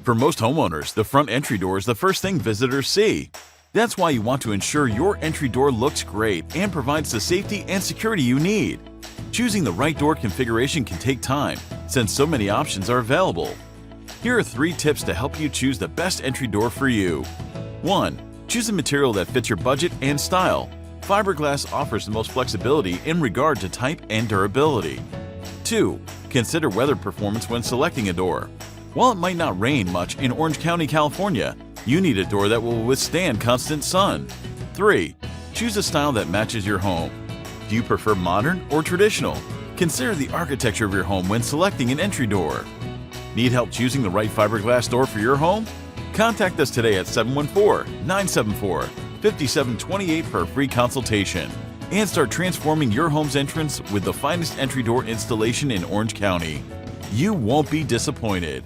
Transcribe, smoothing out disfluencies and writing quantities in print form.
For most homeowners, the front entry door is the first thing visitors see. That's why you want to ensure your entry door looks great and provides the safety and security you need. Choosing the right door configuration can take time, since so many options are available. Here are 3 tips to help you choose the best entry door for you. 1. Choose a material that fits your budget and style. Fiberglass offers the most flexibility in regard to type and durability. 2. Consider weather performance when selecting a door. While it might not rain much in Orange County, California, you need a door that will withstand constant sun. 3. Choose a style that matches your home. Do you prefer modern or traditional? Consider the architecture of your home when selecting an entry door. Need help choosing the right fiberglass door for your home? Contact us today at 714-974-5728 for a free consultation and start transforming your home's entrance with the finest entry door installation in Orange County. You won't be disappointed.